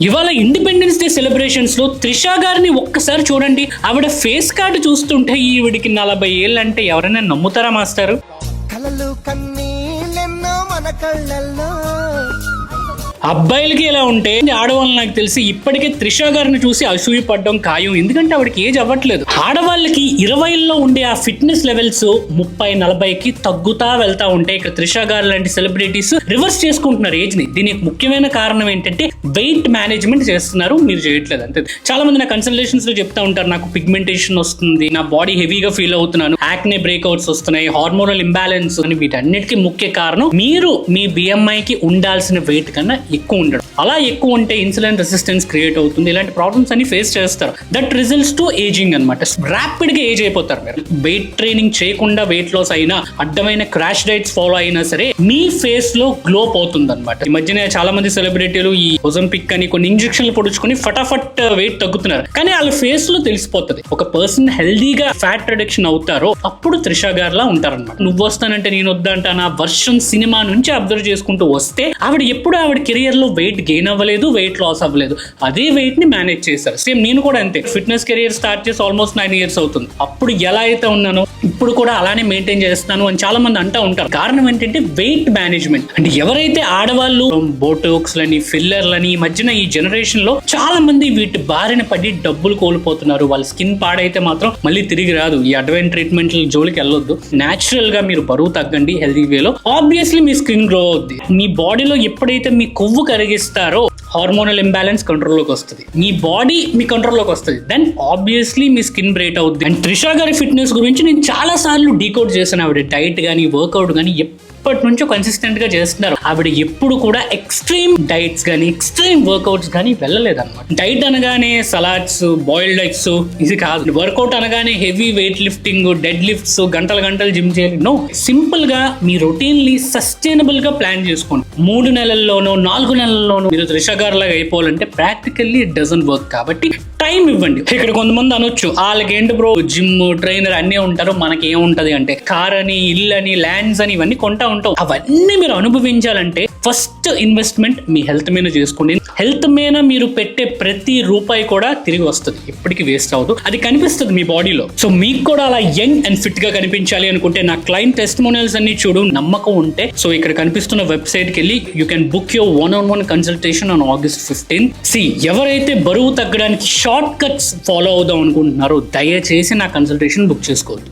ఇవాళ independence day celebrations లో త్రిష గారిని ఒక్కసారి చూడండి. ఆవిడ ఫేస్ కార్డు చూస్తుంటే ఈవిడికి 40 ఏళ్ళు అంటే ఎవరైనా నమ్ముతారా మాస్టారు? కలలు కన్నీళ్ళెన్నో మన కళ్ళల్లో. అబ్బాయిలకి ఇలా ఉంటే ఆడవాళ్ళు నాకు తెలిసి ఇప్పటికే త్రిష గారిని చూసి అసూయ పడ్డం ఖాయం. ఎందుకంటే ఆవిడకి ఏజ్ అవ్వట్లేదు. ఆడవాళ్ళకి 20లో ఉండే ఆ ఫిట్నెస్ లెవెల్స్ 30-40కి తగ్గుతా వెళ్తా ఉంటే ఇక్కడ త్రిష గారు లాంటి సెలబ్రిటీస్ రివర్స్ చేసుకుంటున్నారు ఏజ్ ని. దీనికి ముఖ్యమైన కారణం ఏంటంటే వెయిట్ మేనేజ్మెంట్ చేస్తున్నారు, మీరు చేయట్లేదు అంతే. చాలా మంది నా కన్సల్టేషన్స్ లో చెప్తా ఉంటారు, నాకు పిగ్మెంటేషన్ వస్తుంది, నా బాడీ హెవీగా ఫీల్ అవుతున్నాను, యాక్నే బ్రేక్అవుట్స్ వస్తున్నాయి, హార్మోనల్ ఇంబ్యాలెన్స్ అని. వీటన్నిటికీ ముఖ్య కారణం మీరు మీ బిఎంఐకి ఉండాల్సిన వెయిట్ కన్నా ఎక్కువ ఉండడం. అలా ఎక్కువ ఉంటే ఇన్సులిన్ రెసిస్టెన్స్ క్రియేట్ అవుతుంది. ఇలాంటి ప్రాబ్లమ్స్ అన్ని ఫేస్ చేస్తారు. దట్ రిజల్ట్స్ టు ఏజింగ్ అనమాట. ర్యాపిడ్ గా ఏజ్ అయిపోతారు మీరు. వెయిట్ ట్రైనింగ్ చేయకుండా వెయిట్ లాస్ అయినా, అడ్డమైన క్రాష్ డైట్స్ ఫాలో అయినా సరే మీ ఫేస్ లో గ్లో పోతుంది అనమాట. ఈ మధ్యనే చాలా మంది సెలబ్రిటీలు ఈ ఒజంపిక్ అని కొన్ని ఇంజెక్షన్లు పొడుచుకొని ఫటాఫట్ వెయిట్ తగ్గుతున్నారు. కానీ వాళ్ళ ఫేస్ లో తెలిసిపోతుంది. ఒక పర్సన్ హెల్దీగా ఫ్యాట్ రిడక్షన్ అవుతారో అప్పుడు త్రిష గారిలా ఉంటారనమాట. నువ్వు వస్తానంటే నేను వద్దంటానా వర్షన్ సినిమా నుంచి అబ్జర్వ్ చేసుకుంటూ వస్తే ఆవిడ ఎప్పుడు ఆవిడ కెరియర్ లో వెయిట్ గెయిన్ అవ్వలేదు, వెయిట్ లాస్ అవ్వలేదు. అదే వెయిట్ ని మేనేజ్ చేశారు. సేమ్ నేను కూడా అంతే. ఫిట్నెస్ కెరియర్ స్టార్ట్ చేసి ఆల్మోస్ట్ 9 years అవుతుంది. అప్పుడు ఎలా అయితే ఉన్నానో ఇప్పుడు కూడా అలానే మెయింటైన్ చేస్తాను అని చాలా మంది అంటూ ఉంటారు. కారణం ఏంటంటే వెయిట్ మేనేజ్మెంట్. అంటే ఎవరైతే ఆడవాళ్ళు బోటోక్స్ లని, ఫిల్లర్లని ఈ మధ్యన ఈ జనరేషన్ లో చాలా మంది వీటి బారిన పడి డబ్బులు కోల్పోతున్నారు. వాళ్ళ స్కిన్ పాడైతే మాత్రం మళ్ళీ తిరిగి రాదు. ఈ అడ్వాన్స్ ట్రీట్మెంట్ జోలికి వెళ్ళొద్దు. నేచురల్ గా మీరు బరువు తగ్గండి హెల్దీ వేలో. ఆబ్వియస్లీ మీ స్కిన్ గ్రో అవుద్ది. మీ బాడీలో ఎప్పుడైతే మీ కొవ్వు కరిగిస్తారో హార్మోనల్ ఇంబ్యాలెన్స్ కంట్రోల్లోకి వస్తుంది, మీ బాడీ మీ కంట్రోల్లోకి వస్తుంది. దెన్ ఆబ్వియస్లీ మీ స్కిన్ బ్రైట్ అవుద్ది. అండ్ త్రిష గారి ఫిట్నెస్ గురించి నేను చాలా సార్లు డీకోడ్ చేశాను. ఆవిడ డైట్ కానీ వర్కౌట్ కానీ ఎప్పటి నుంచో కన్సిస్టెంట్ గా చేస్తున్నారు. ఆవిడ ఎప్పుడు కూడా ఎక్స్ట్రీమ్ డైట్స్ కానీ ఎక్స్ట్రీమ్ వర్కౌట్స్ కానీ వెళ్ళలేదు అనమాట. డైట్ అనగానే సలాడ్స్, బాయిల్డ్ ఎగ్స్ ఇది కాదు. వర్కౌట్ అనగానే heavy weight lifting, dead lifts, గంటలు జిమ్ చేయాలి. నో, సింపుల్ గా మీ రొటీన్ ని సస్టైనబుల్ గా ప్లాన్ చేసుకోండి. 3 నెలల్లోనో 4 నెలల్లోనో మీరు త్రిష గారి లాగా అయిపోవాలంటే ప్రాక్టికల్లీ ఇట్ డజంట్ వర్క్. కాబట్టి టైం ఇవ్వండి. ఇక్కడ కొంతమంది అనొచ్చు, వాళ్ళకి ఏంటి బ్రో జిమ్ ట్రైనర్ అన్నీ ఉంటారు, మనకి ఏముంటది అంటే కార్ అని, ఇల్లు అని, ల్యాండ్స్ అని ఇవన్నీ కొంటా ఉంటాం. అవన్నీ మీరు అనుభవించాలంటే ఫస్ట్ ఇన్వెస్ట్మెంట్ మీ హెల్త్ మీద చేసుకోండి. హెల్త్ మీద మీరు పెట్టే ప్రతి రూపాయి కూడా తిరిగి వస్తుంది, ఎప్పటికీ వేస్ట్ అవ్వదు. అది కనిపిస్తుంది మీ బాడీలో. సో మీకు కూడా అలా యంగ్ అండ్ ఫిట్ గా కనిపించాలి అనుకుంటే నా క్లయింట్ టెస్టిమోనియల్స్ అన్ని చూడు, నమ్మకం ఉంటే సో ఇక్కడ కనిపిస్తున్న వెబ్సైట్ కి వెళ్ళి you can book your 1-on-1 consultation on August 15th. ఎవరైతే బరువు తగ్గడానికి షార్ట్ కట్స్ ఫాలో అవుదాం అనుకుంటున్నారో దయచేసి నా కన్సల్టేషన్ బుక్ చేసుకోవద్దు.